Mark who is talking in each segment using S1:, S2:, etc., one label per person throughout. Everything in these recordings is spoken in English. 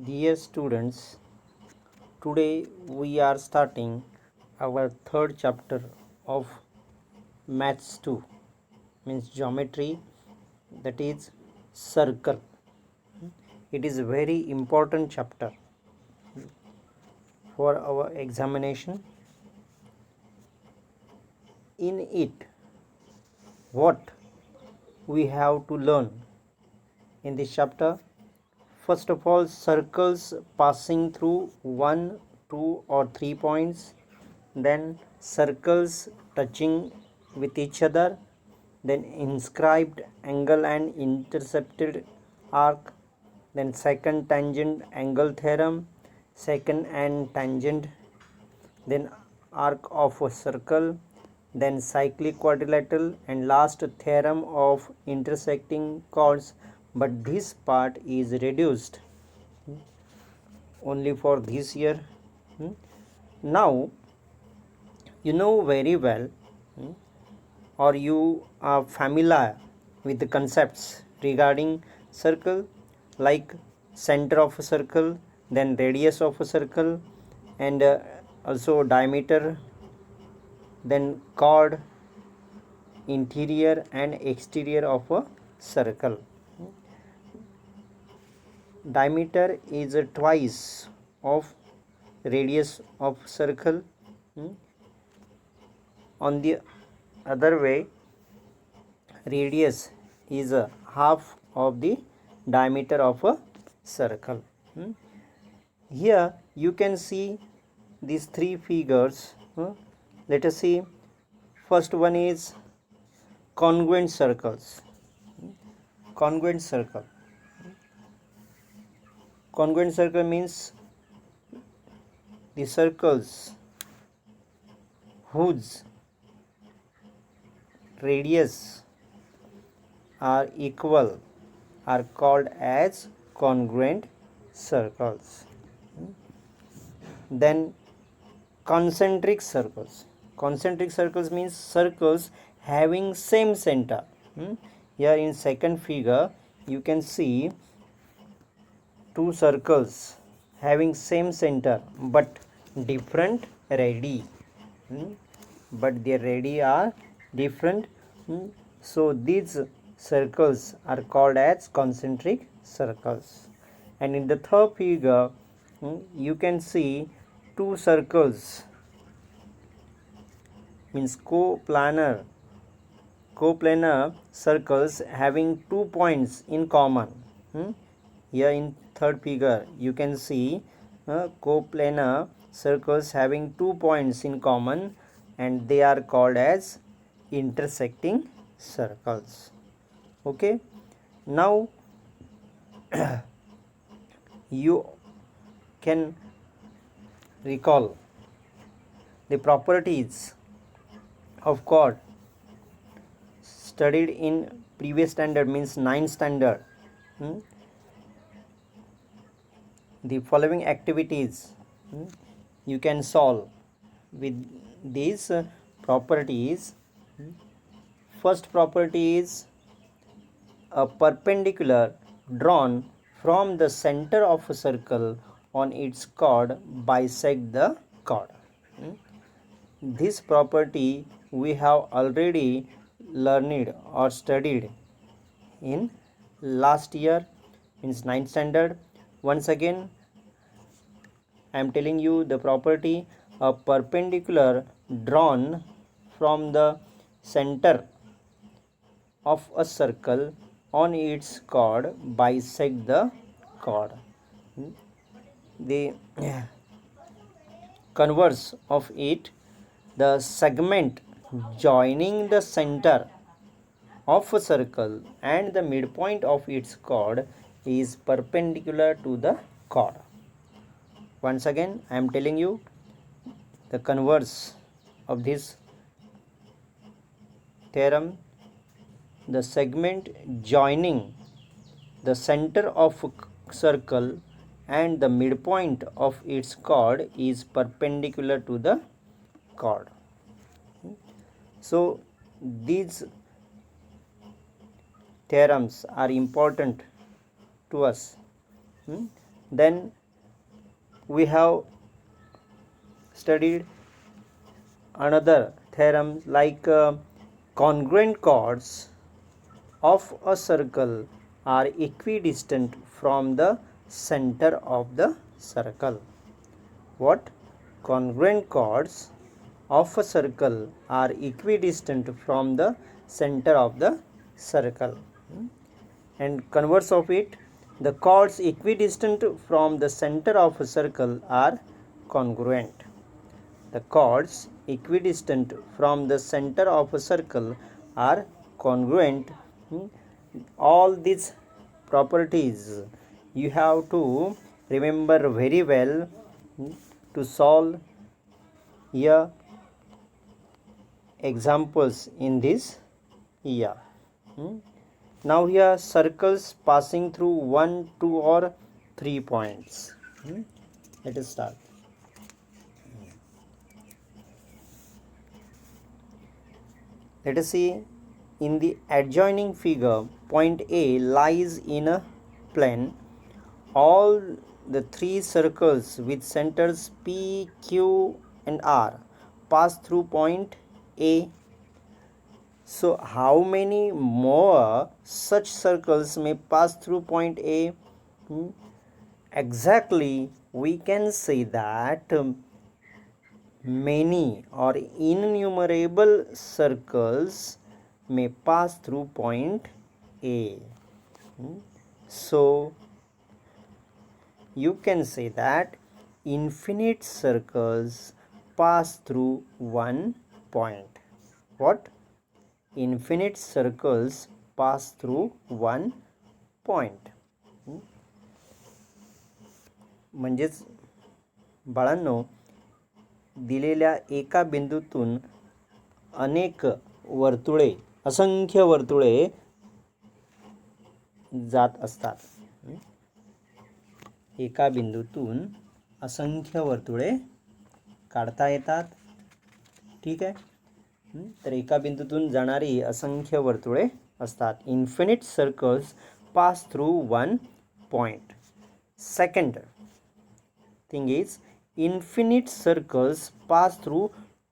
S1: Dear students, today we are starting our third chapter of Maths 2, means geometry, that is circle. It is a very important chapter for our examination. In it, what we have to learn in this chapter? First of all, circles passing through 1, 2 or 3 points, then circles touching with each other, then inscribed angle and intercepted arc, then second tangent angle theorem, second and tangent, then arc of a circle, then cyclic quadrilateral, and last theorem of intersecting chords. But this part is reduced only for this year. Now you know very well, or you are familiar with the concepts regarding circle, like center of a circle, then radius of a circle, and also diameter, then chord, interior and exterior of a circle. Diameter is twice of radius of circle. On the other way, radius is a half of the diameter of a circle. Here you can see these three figures. Let us see. First one is congruent circles. Congruent circle. Congruent circle means the circles whose radius are equal are called as congruent circles. Then concentric circles. Concentric circles means circles having same center. Here in second figure you can see two circles having same center but different radii. But their radii are different. So these circles are called as concentric circles. And in the third figure you can see two circles, means coplanar circles having 2 points in common. Here in third figure you can see coplanar circles having 2 points in common, and they are called as intersecting circles. Okay, now you can recall the properties of chord studied in previous standard, means 9th standard. The following activities you can solve with these properties. First property is a perpendicular drawn from the center of a circle on its chord bisect the chord. This property we have already learned or studied in last year, means 9th standard. Once again I am telling you the property: a perpendicular drawn from the center of a circle on its chord bisect the chord. The converse of it, the segment joining the center of a circle and the midpoint of its chord is perpendicular to the chord. Once again I am telling you the converse of this theorem: the segment joining the center of a circle and the midpoint of its chord is perpendicular to the chord. So these theorems are important to us. Then we have studied another theorem like congruent chords of a circle are equidistant from the center of the circle. What? Congruent chords of a circle are equidistant from the center of the circle. And converse of it, the chords equidistant from the center of a circle are congruent. The chords equidistant from the center of a circle are congruent. All these properties you have to remember very well to solve here examples in this year. Now here circles passing through 1, 2 or 3 points. Let us start. Let us see, in the adjoining figure, point A lies in a plane. All the 3 circles with centers P, Q and R pass through point A. So how many more such circles may pass through point A? Exactly, we can say that many or innumerable circles may pass through point A. So you can say that infinite circles pass through one point. What? Infinite circles pass through one point. म्हणजेच बाळांनो, दिलेल्या एका बिंदूतून अनेक वर्तुळे, असंख्य वर्तुळे जात असतात. एका बिंदूतून असंख्य वर्तुळे काढता येतात. ठीक आहे. तर एका बिंदूतून जाणारी असंख्य वर्तुळे असतात. Infinite circles pass through one point. Second thing is, infinite circles pass through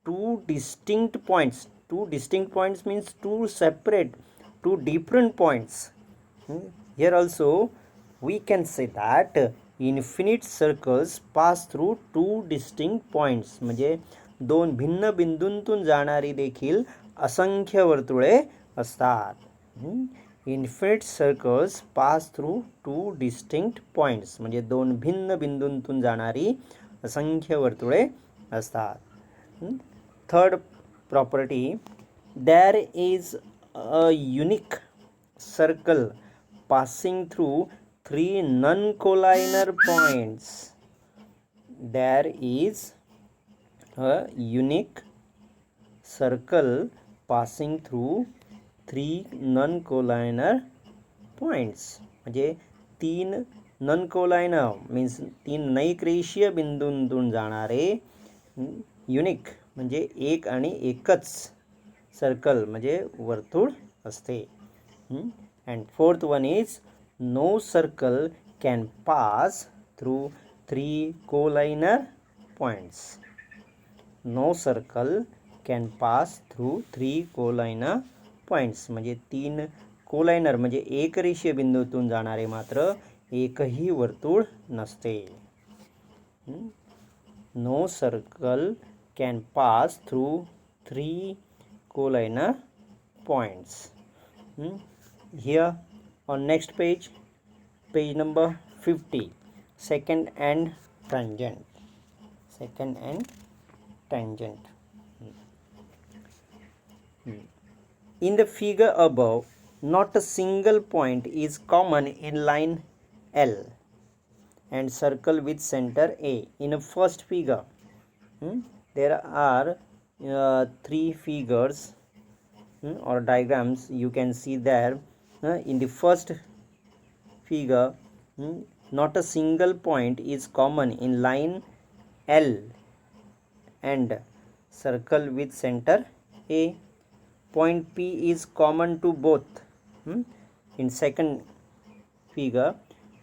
S1: two distinct points. Two distinct points means two separate, two different points. Here also we can say that infinite circles pass through two distinct points. म्हणजे दोन भिन्न बिंदूंतून जाणारी देखील असंख्य वर्तुळे असतात. Infinite circles pass through two distinct points. म्हणजे दोन भिन्न बिंदूंतून जाणारी असंख्य वर्तुळे असतात. Third property, there is a unique circle passing through 3 non collinear points. There is a unique circle passing through 3 non collinear points. म्हणजे 3 नॉन कोलाइनर मीन्स 3 नैक रेषीय बिंदूंतून जाणारे युनिक म्हणजे एक आणि एकच सर्कल म्हणजे वर्तुळ असते. And fourth one is, no circle can pass through 3 collinear points. No circle can pass through 3 collinear points. म्हणजे 3 कोलाइनर म्हणजे एक रेषीय बिंदूतून जाणारे मात्र एकही वर्तुळ नसते. No circle can pass through 3 collinear points. Here on next page, page number 50, second and tangent. Second and tangent. In the figure above, not a single point is common in line L and circle with center A. In the first figure, there are 3 figures or diagrams you can see there. In the first figure, not a single point is common in line L and circle with center A. Point P is common to both. In second figure,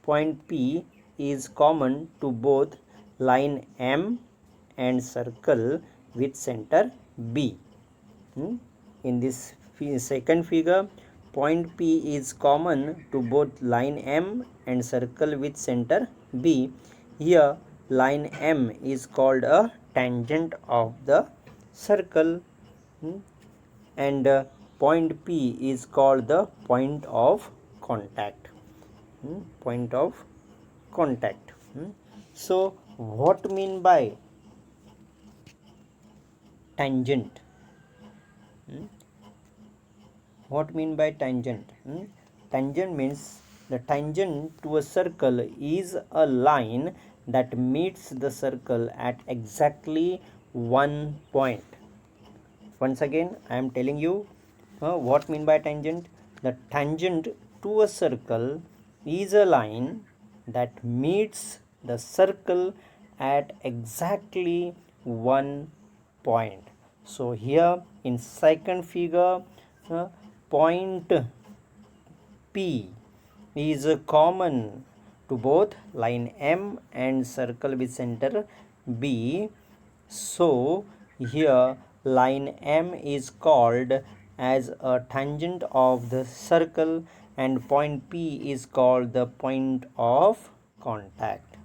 S1: point P is common to both line M and circle with center B. In this second figure, point P is common to both line M and circle with center B. Here line M is called a tangent of the circle, and point P is called the point of contact. Point of contact. So what mean by tangent? What mean by tangent? Tangent means the tangent to a circle is a line that meets the circle at exactly one point. Once again, I am telling you what mean by tangent. The tangent to a circle is a line that meets the circle at exactly one point. So here in second figure, point P is common to both line M and circle with center B. So here line M is called as a tangent of the circle and point P is called the point of contact.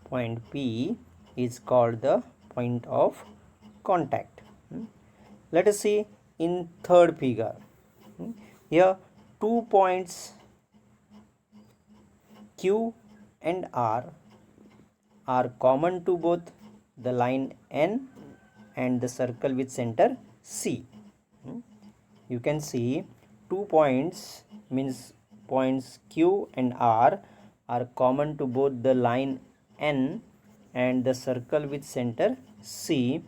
S1: Point P is called the point of contact. Let us see in third figure. Here 2 points Q and R are common to both the line N and the circle with center C. You can see 2 points means points Q and R are common to both the line N and the circle with center C.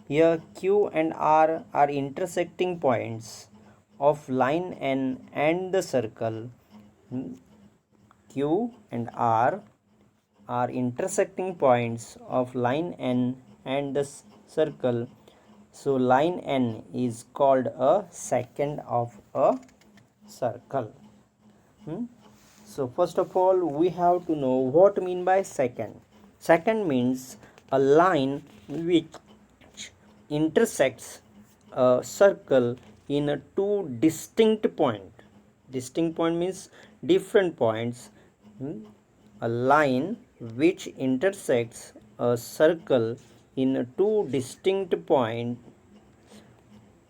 S1: Here Q and R are intersecting points of line N and the circle. Q and R are intersecting points of line N and the circle. So line N is called a second of a circle. So first of all, we have to know what mean by second. Second means a line which intersects a circle in two distinct point. Distinct point means different points. A line which intersects a circle in two distinct points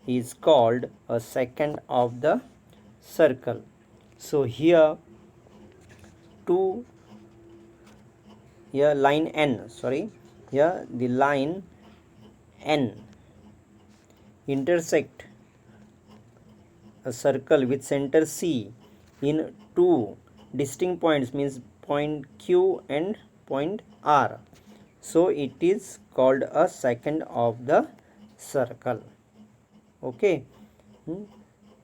S1: is called a second of the circle. So here line N, here the line N intersect a circle with center C in two distinct points means point Q and point R. So it is called a second of the circle. Okay.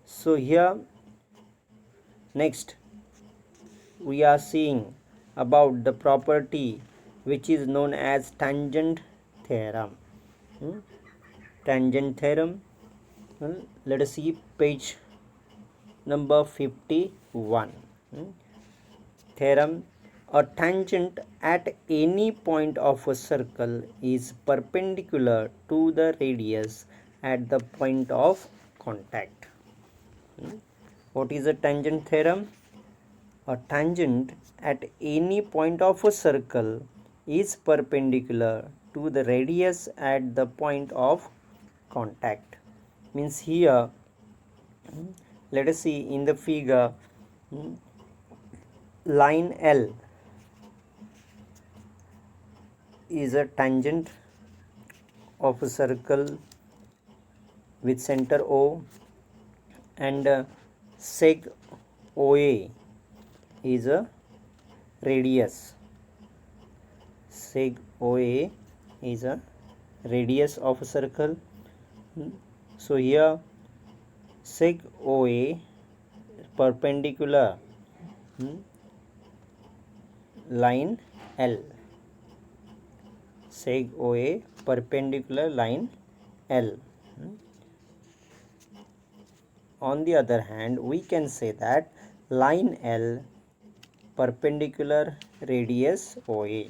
S1: So here next we are seeing about the property which is known as tangent theorem. Tangent theorem. Let us see page number 51. Theorem: a tangent at any point of a circle is perpendicular to the radius at the point of contact. What is a tangent theorem? A tangent at any point of a circle is perpendicular to the radius at the point of contact. Means here, let us see in the figure, line L is a tangent of a circle with center O, and seg OA is a radius. Seg OA is a radius of a circle. So here seg OA perpendicular line L. Seg OA perpendicular line L. On the other hand, we can say that line L perpendicular radius OA.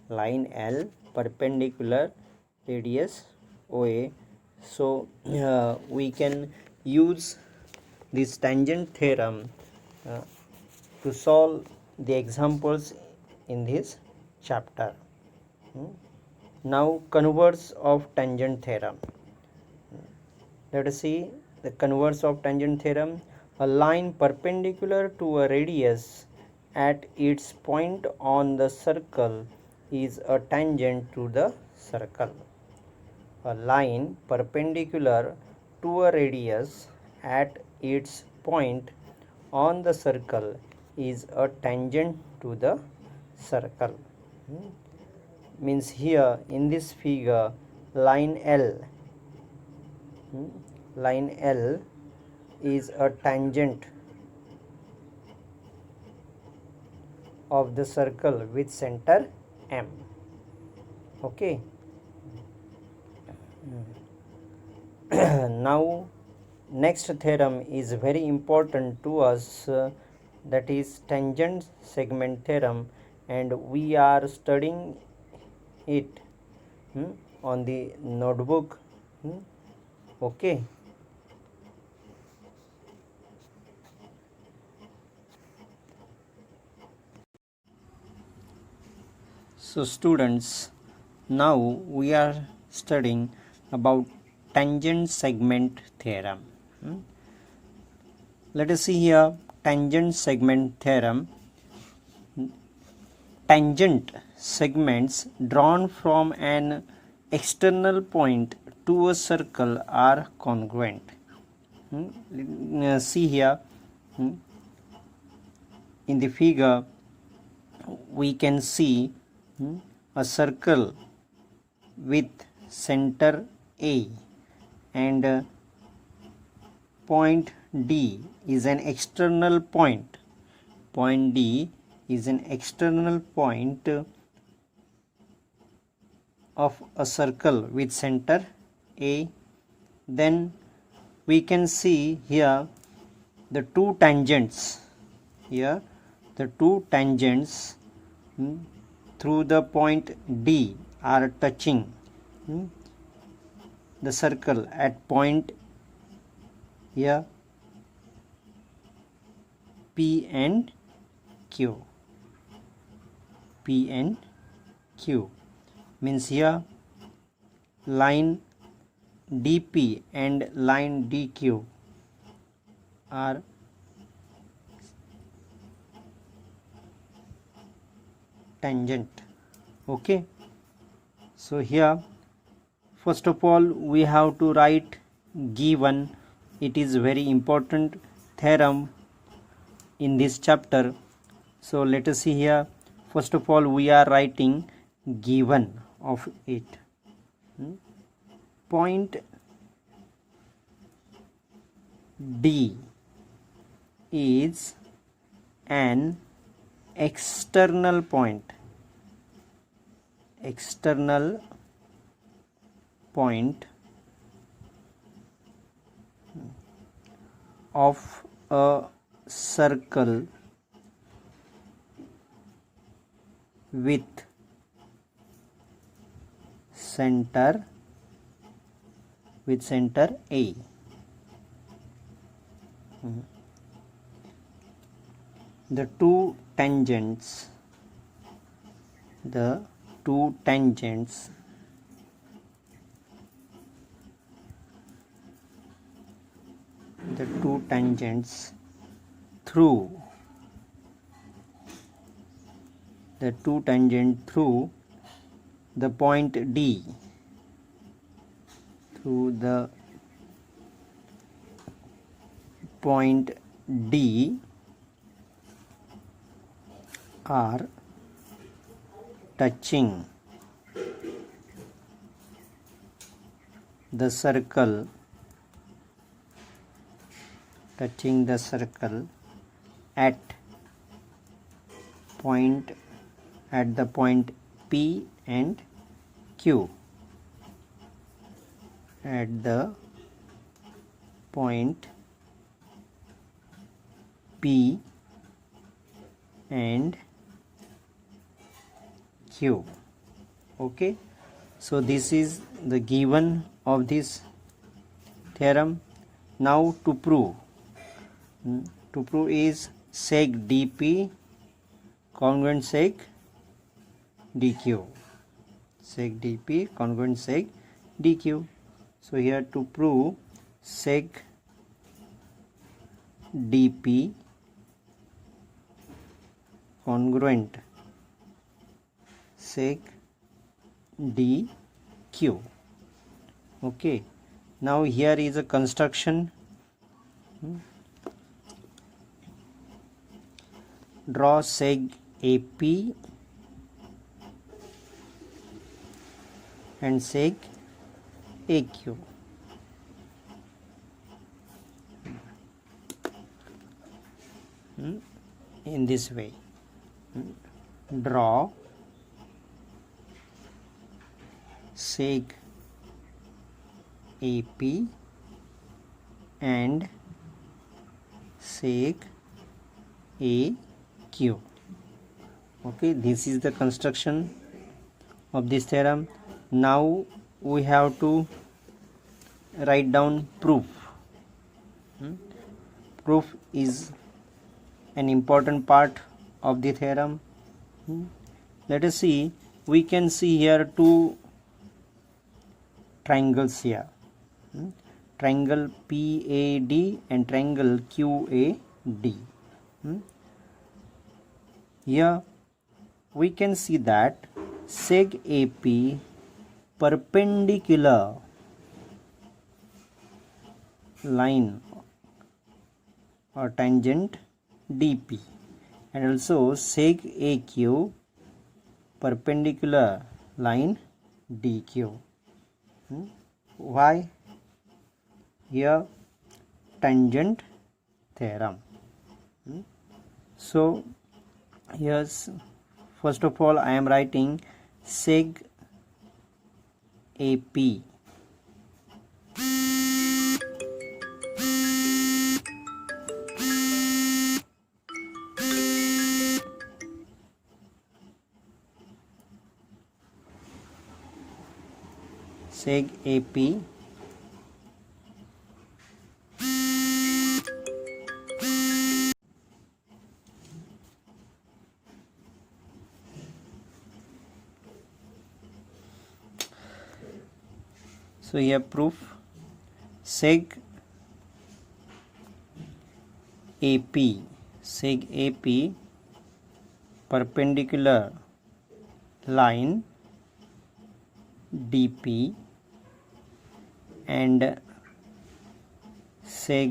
S1: Line L perpendicular radius OA. So we can use this tangent theorem to solve the examples in this chapter. Now converse of tangent theorem. Let us see the converse of tangent theorem. A line perpendicular to a radius at its point on the circle is a tangent to the circle. A line perpendicular to a radius at its point on the circle is a tangent to the circle. Means here in this figure, line L is a tangent of the circle with center M. Okay. Now next theorem is very important to us, that is tangent segment theorem, and we are studying it on the notebook. Okay. So students, now we are studying about tangent segment theorem. Let us see here tangent segment theorem. Tangent segments drawn from an external point to a circle are congruent. See here in the figure we can see a circle with center A and point D is an external point. Point D is an external point of a circle with center A. Then we can see here the two tangents. Here the two tangents through the point D are touching the circle at point here P and Q. P and Q means here line DP and line DQ are tangent. Okay, so here first of all we have to write given. It is very important theorem in this chapter. So let us see here. First of all we are writing given of it. Point D is an external point. External point of a circle with center A. The two tangents through the point D, through the point D are touching the circle, at the point P and Q. At the point P and Q. Okay, so this is the given of this theorem. Now to prove is sec dp congruent sec dq, sec dp congruent sec dq. So here to prove sec dp congruent sec dq. Okay, now here is a construction. Draw sec AP and sec AQ. In this way, draw sec AP and sec AQ. Okay, this is the construction of this theorem. Now we have to write down proof. Proof is an important part of the theorem. Let us see, we can see here two triangles here, triangle PAD and triangle QAD. Here we can see that sec AP perpendicular line or tangent DP, and also sec AQ perpendicular line DQ. Why? Here tangent theorem. So here's, first of all, I am writing sec AP sec AP so here proof, sec AP perpendicular line DP and sec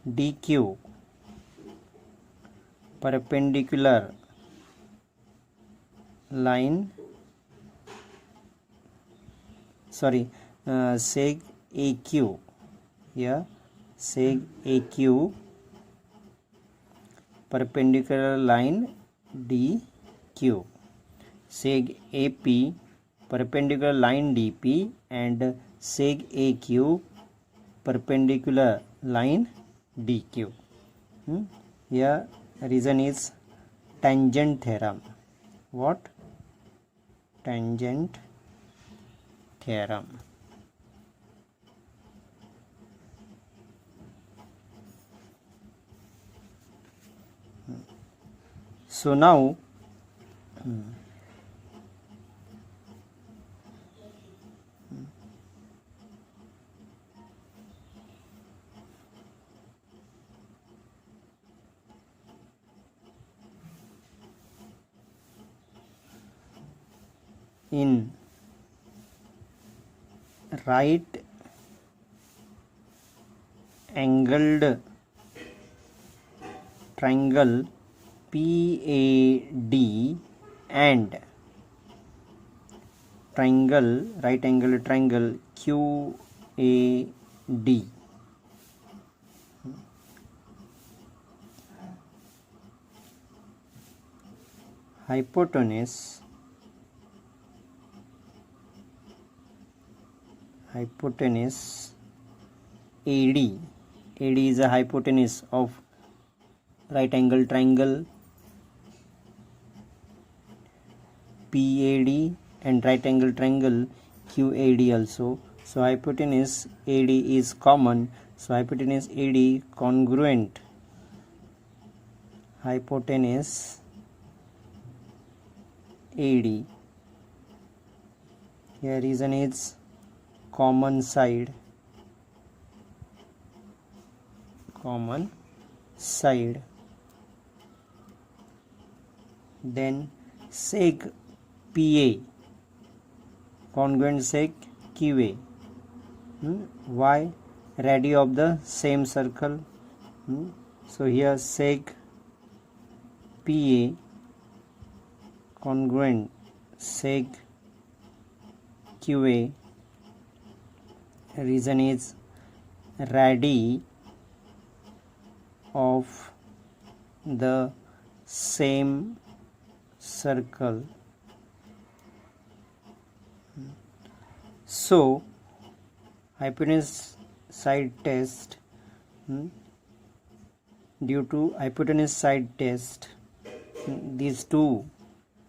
S1: DQ perpendicular line sec AQ, here sec AQ perpendicular line DQ, sec AP perpendicular line DP and sec AQ perpendicular line DQ. Here reason is tangent theorem. What? Tangent theorem. So now in right angled triangle PAD and right angled triangle QAD, hypotenuse AD is a hypotenuse of right angle triangle PAD and right angle triangle QAD also. So hypotenuse AD is common. So hypotenuse AD congruent. Hypotenuse AD. Here reason is common side. Common side. Then sec PA congruent sec QA. Why? Radii of the same circle. So here sec PA congruent sec QA. Reason is radii of the same circle. So hypotenuse side test, due to hypotenuse side test, these two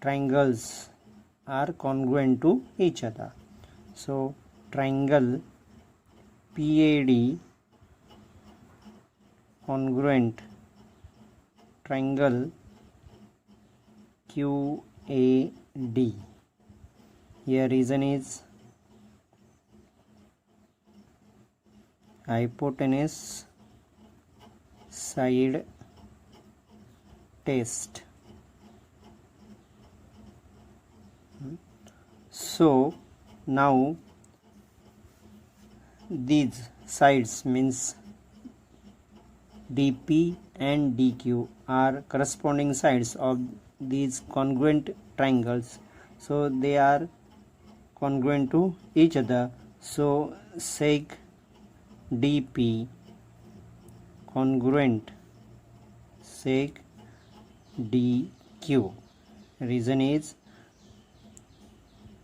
S1: triangles are congruent to each other. So triangle PAD congruent triangle QAD. Here reason is hypotenuse side test. So now these sides means DP and DQ are corresponding sides of these congruent triangles. So they are congruent to each other. So sec DP congruent sec DQ. Reason is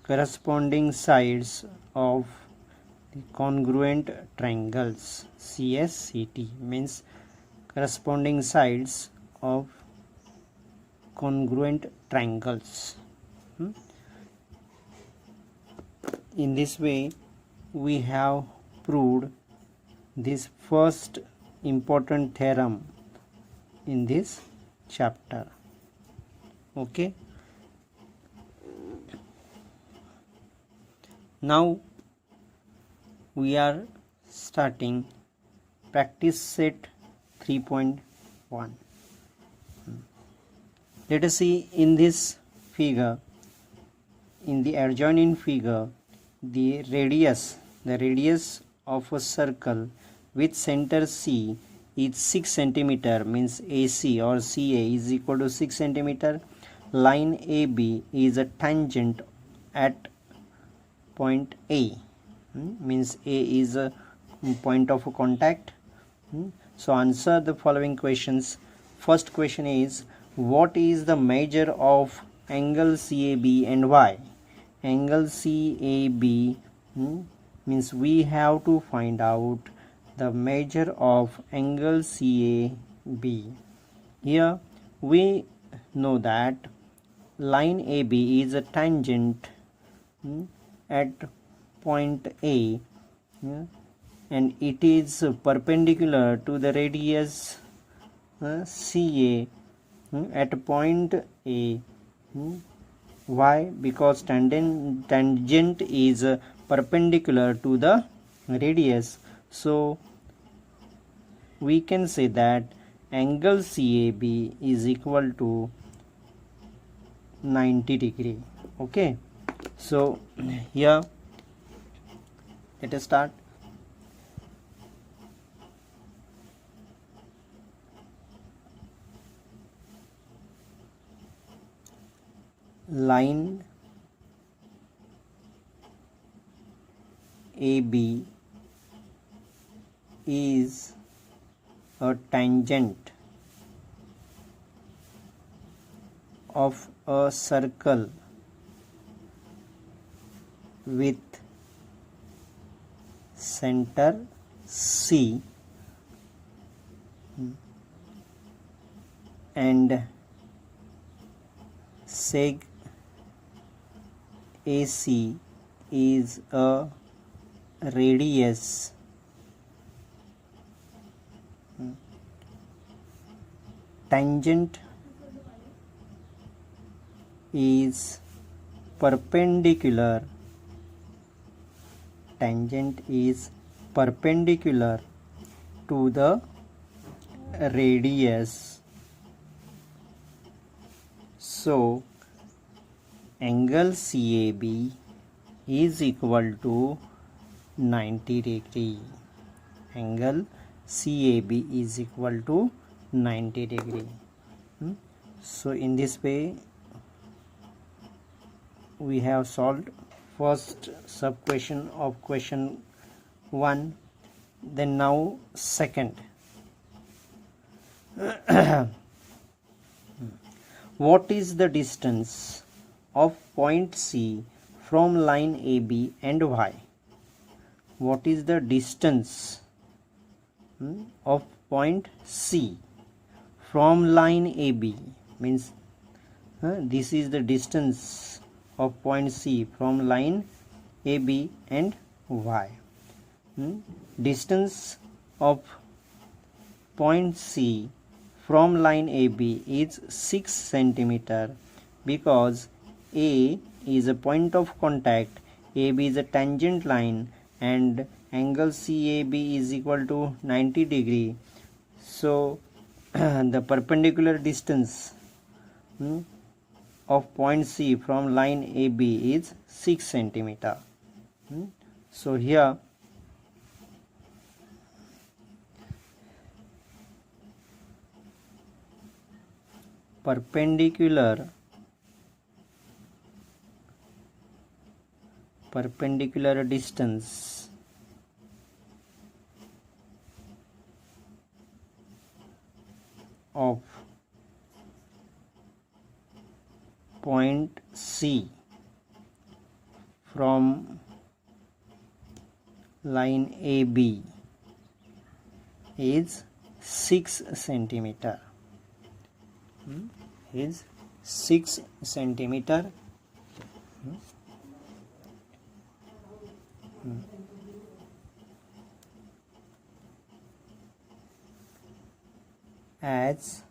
S1: corresponding sides of the congruent triangles. CSCT means corresponding sides of congruent triangles. In this way we have proved this first important theorem in this chapter. Okay, now we are starting practice set 3.1. Let us see in this figure, in the adjoining figure, the radius of a circle with center C is 6 centimeter, means AC or CA is equal to 6 centimeter. Line AB is a tangent at point A, means A is a point of contact. So answer the following questions. First question is, what is the measure of angle CAB and why? Angle CAB means we have to find out the measure of angle CAB. Here we know that line AB is a tangent at point A, and it is perpendicular to the radius CA at point A. Why? Because tangent is perpendicular to the radius. So we can say that angle CAB is equal to 90 degree. Okay, so here let us start. Line AB is a tangent of a circle with center C and seg AC is a radius tangent is perpendicular to the radius, so angle CAB is equal to 90 degree. Angle CAB is equal to 90 degree. So in this way we have solved first sub question of question 1. Then now second. What is the distance of point C from line AB and Y? What is the distance of point C from line AB? Means this is the distance of point C from line AB and Y. Distance of point C from line AB is 6 centimeter because A is a point of contact, AB is a tangent line, and angle CAB is equal to 90 degree. So the perpendicular distance of point C from line AB is 6 centimeter. So here perpendicular distance of point C from line AB is 6 centimeter. Is 6 centimeter. As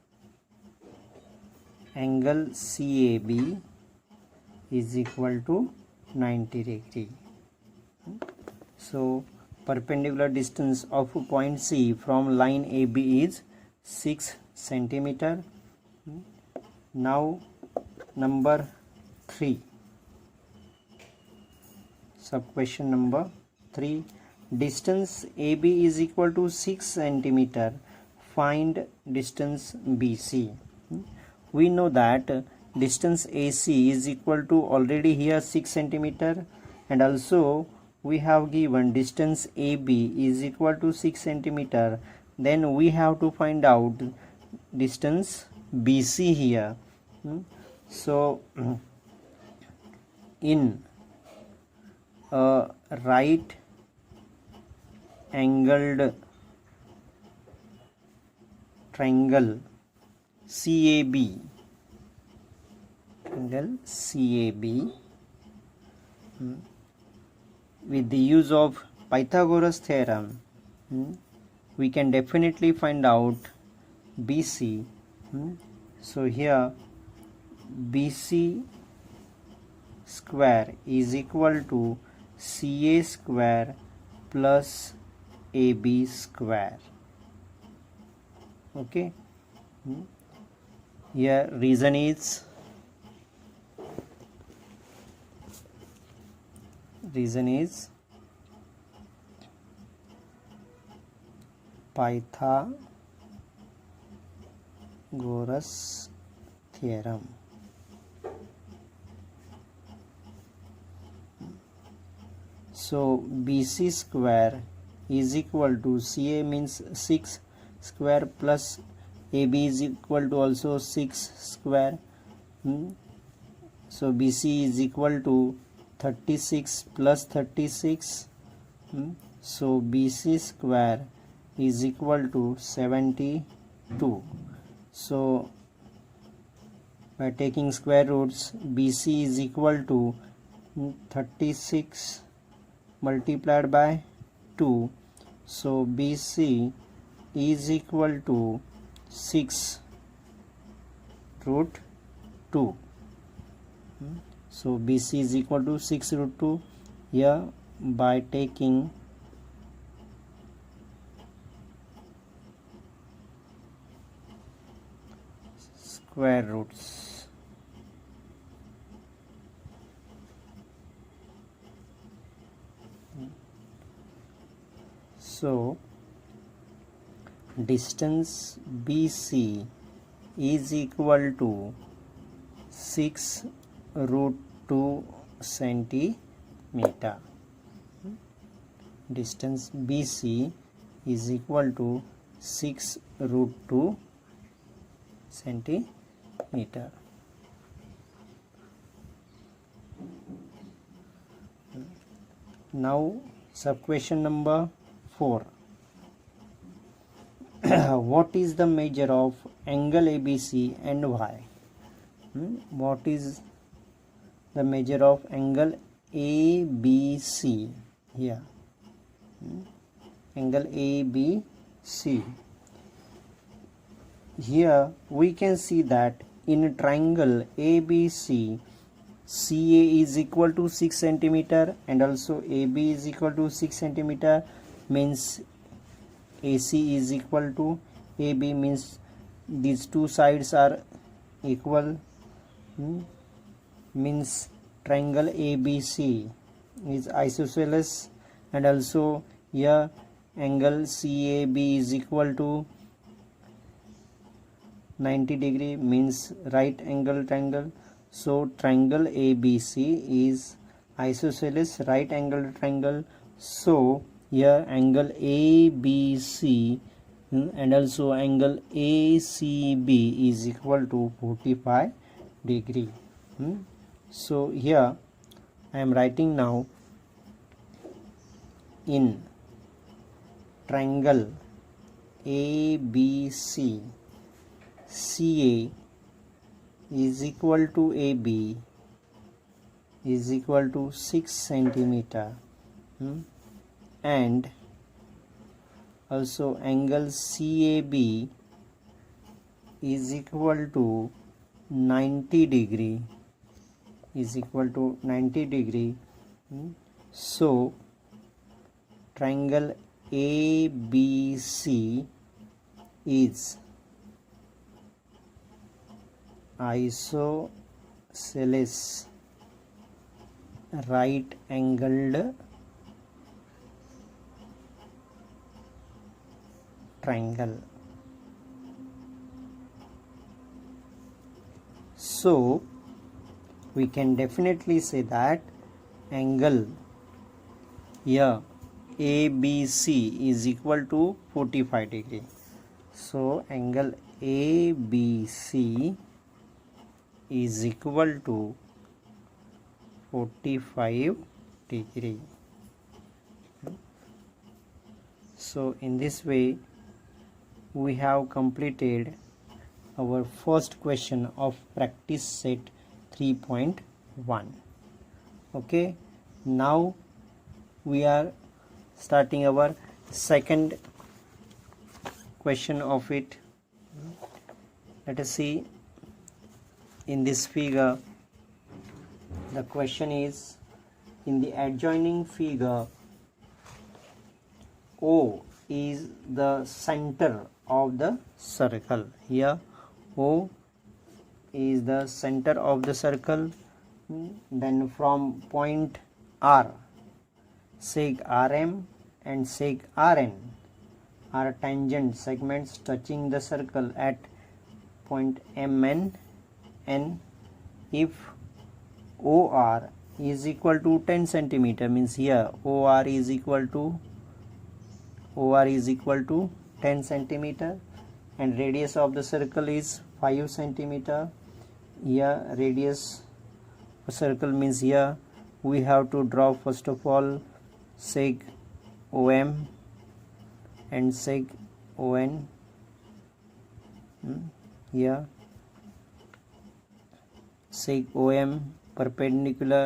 S1: angle CAB is equal to 90 degree. So perpendicular distance of point C from line AB is 6 centimeter. Now number 3, sub question number 3. Distance AB is equal to 6 centimeter. Find distance BC. We know that distance AC is equal to already here 6 centimeter, and also we have given distance AB is equal to 6 centimeter. Then we have to find out distance BC here. So in a right angled triangle CAB, angle CAB, with the use of Pythagoras theorem, we can definitely find out BC. So here BC square is equal to CA square plus AB square. Okay. Here reason is Pythagoras theorem. So BC square is equal to CA means 6 square plus AB is equal to also 6 square. So BC is equal to 36 plus 36. So BC square is equal to 72. So by taking square roots. BC is equal to 36 multiplied by 2. So BC is equal to 6 root 2. So BC is equal to 6 root 2. Here by taking square roots. So distance BC is equal to 6 root 2 centimeter. Distance BC is equal to 6 root 2 centimeter. Now sub question number 4. What is the measure of angle ABC and Y? What is the measure of angle ABC here? Angle ABC. Here we can see that in a triangle ABC, CA is equal to 6 centimeter and also AB is equal to 6 centimeter, means AC is equal to AB, means these two sides are equal, means triangle ABC is isosceles, and also here angle CAB is equal to 90 degree, means right angle triangle. So triangle ABC is isosceles right angle triangle. So here angle ABC and also angle ACB is equal to 45 degree. So here I am writing now, in triangle ABC, CA is equal to AB is equal to 6 centimeter, and also angle CAB is equal to 90 degree is equal to 90 degree. So triangle ABC is isosceles right angled triangle. So we can definitely say that angle here ABC is equal to 45 degree. So angle ABC is equal to 45 degree. So in this way we have completed our first question of practice set 3.1. Okay, now we are starting our second question of it. Let us see. In this figure, the question is, in the adjoining figure, O is the center of the circle. Here O is the center of the circle. Then from point R, seg RM and seg RN are tangent segments touching the circle at point MN. And if OR is equal to 10 centimeter, means here OR is equal to 10 centimeter, and radius of the circle is 5 centimeter. Here radius of circle means here we have to draw first of all seg OM and seg ON. Here seg OM perpendicular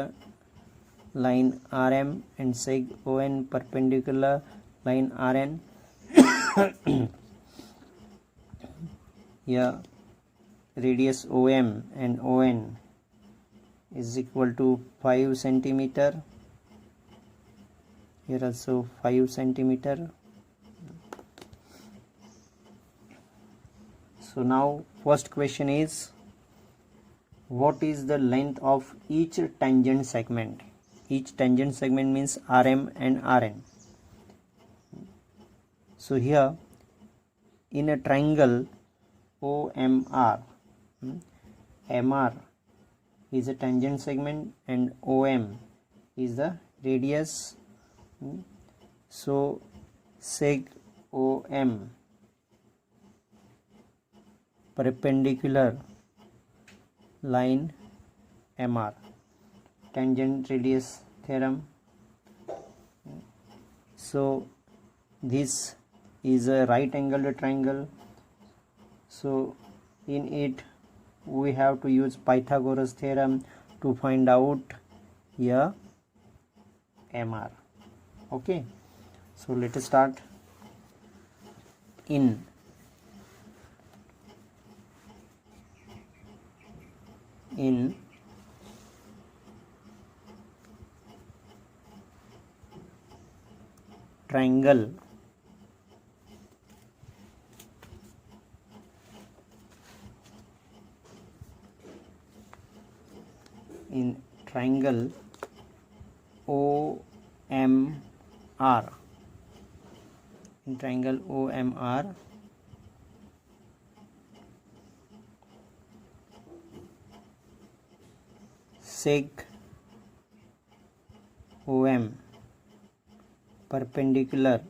S1: line RM and seg ON perpendicular line RN. Here radius OM and ON is equal to 5 centimeter. Here also 5 centimeter. So now first question is, what is the length of each tangent segment? Each tangent segment means RM and RN. So here in a triangle OMR, MR is a tangent segment and OM is the radius. So seg OM perpendicular line MR, tangent radius theorem. So this is a right angled triangle, so in it we have to use Pythagoras theorem to find out here MR. Okay, so let us start. In triangle OMR, in triangle OMR, seg OM perpendicular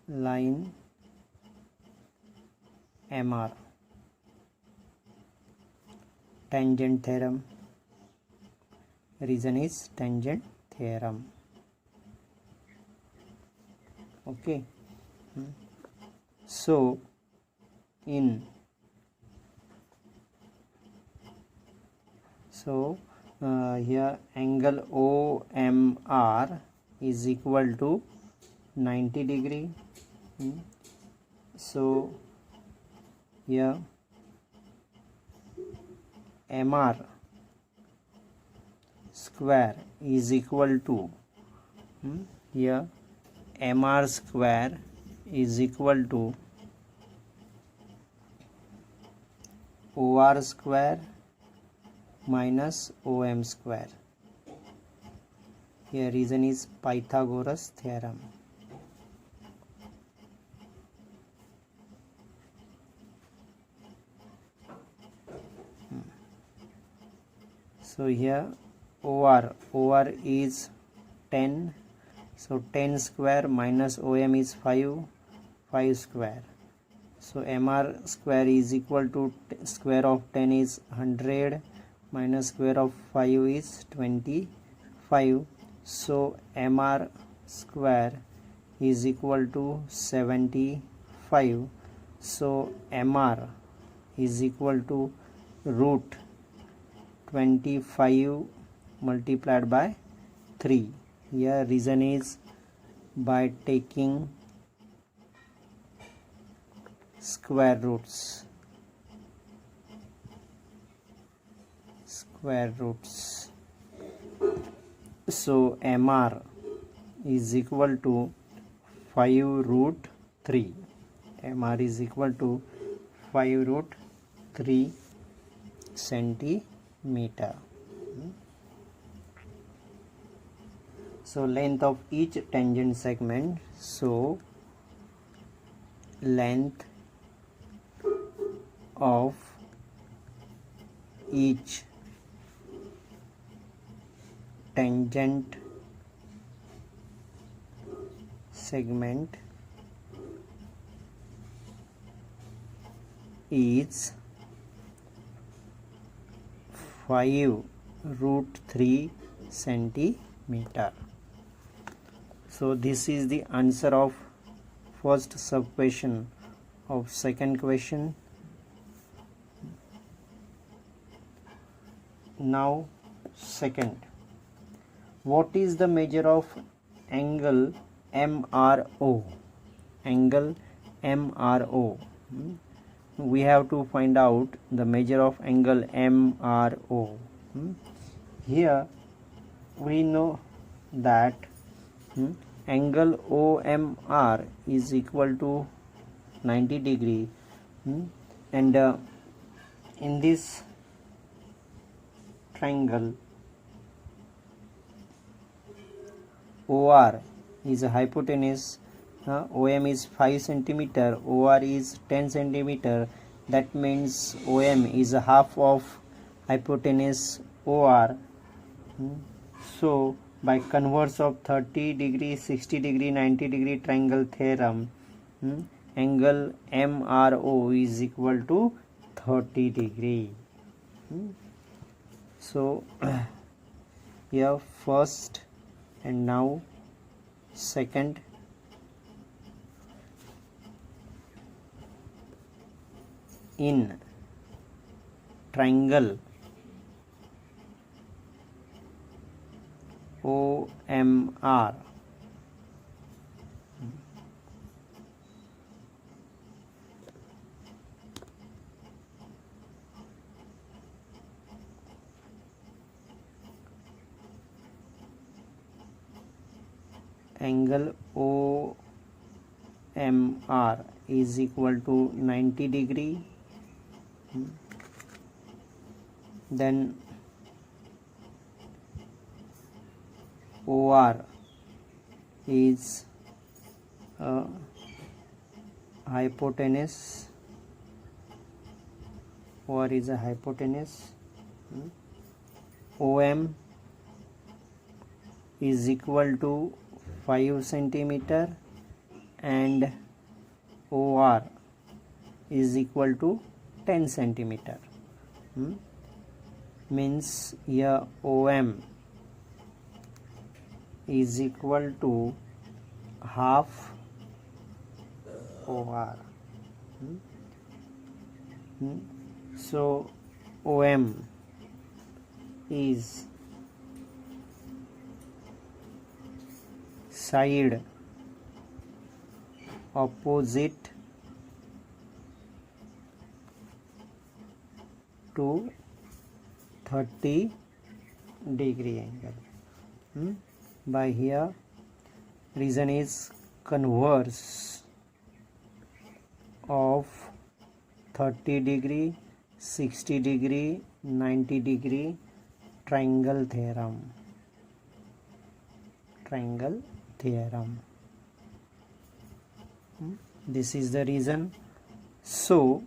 S1: line MR, tangent theorem. Reason is tangent theorem. Okay, so here angle OMR is equal to 90 degree. So here MR square is equal to here MR square is equal to OR square minus OM square. Here reason is Pythagoras theorem. So here OR is 10, so 10 square minus OM is 5 square. So MR square is equal to square of 10 is 100 minus square of 5 is 25. So MR square is equal to 75. So MR is equal to root 25 multiplied by 3. Here reason is by taking square roots. So MR is equal to 5 root 3. MR is equal to 5 root 3 centimeter. So length of each tangent segment. So length of each tangent segment is 5 root 3 centimeter. So this is the answer of first sub question of second question. Now second, what is the measure of angle MRO? Angle MRO. We have to find out the measure of angle MRO. Here we know that angle OMR is equal to 90 degree, and in this triangle OR is a hypotenuse, OM is 5 centimeter, OR is 10 centimeter. That means OM is a half of hypotenuse OR. So by converse of 30 degree, 60 degree, 90 degree triangle theorem, angle MRO is equal to 30 degree. So here first and now second. In triangle OMR, angle OMR is equal to 90 degree. Then OR is hypotenuse. OR is a hypotenuse. OM is equal to 5 centimeter and OR is equal to 10 centimeter. Means here OM is equal to half OR. So OM is side opposite to 30 degree angle. By here reason is converse of 30 degree, 60 degree, 90 degree triangle theorem. Triangle theorem. This is the reason. So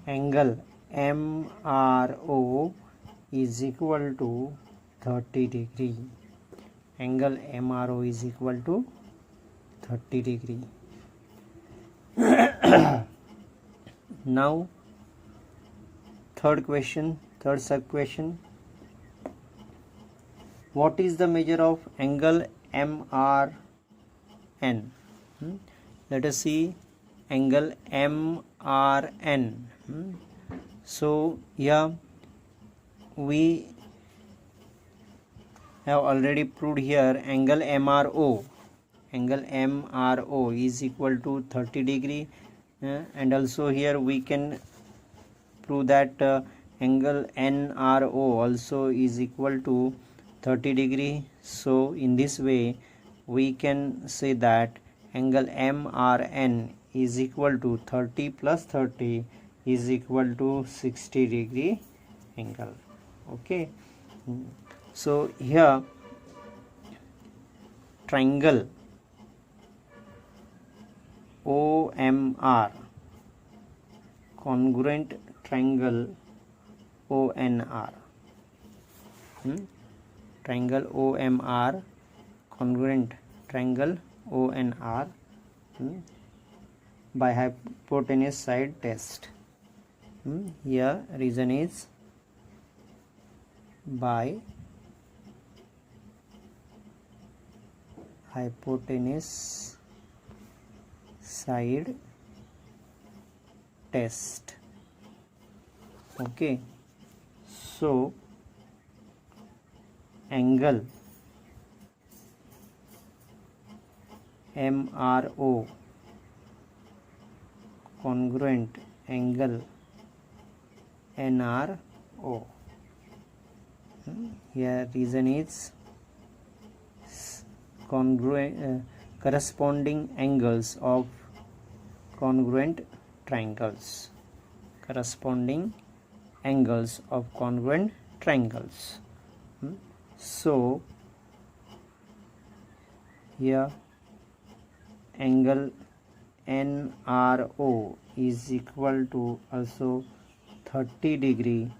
S1: angle MRO is equal to 30 degree. Angle MRO is equal to 30 degree. Now third sub question. What is the measure of angle MRN? Let us see angle MRN. So here we have already proved here angle MRO. Angle MRO is equal to 30 degree, and also here we can prove that angle NRO also is equal to 30 degree. So in this way we can say that angle MRN is equal to 30 plus 30 is equal to 60 degree angle. Okay. So here triangle OMR, congruent triangle ONR. Triangle OMR, congruent triangle ONR by hypotenuse side test. Here reason is by hypotenuse side test. Okay, so angle MRO congruent angle NRO. Here reason is congruent corresponding angles of congruent triangles. Corresponding angles of congruent triangles. So here angle NRO is equal to also 30 degree.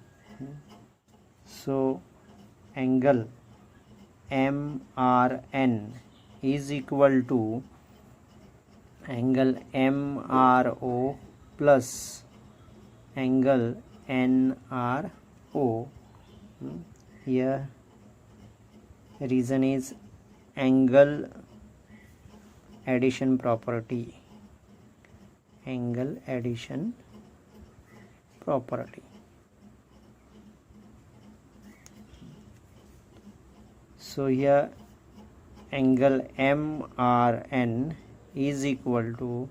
S1: So angle MRN is equal to angle MRO plus angle NRO. Here reason is angle addition property. Angle addition property. So here angle MRN is equal to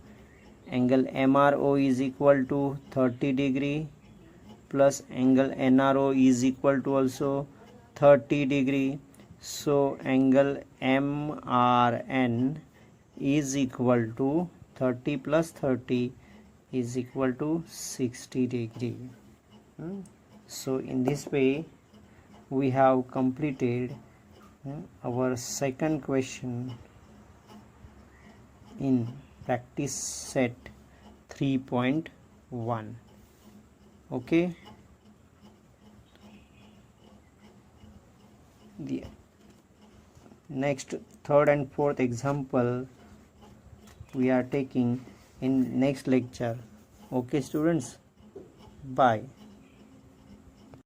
S1: angle MRO is equal to 30 degree plus angle NRO is equal to also 30 degree. So angle MRN is equal to 30 plus 30 is equal to 60 degree. So in this way we have completed our second question in practice set 3.1. okay, the next third and fourth example we are taking in next lecture. Okay students, bye.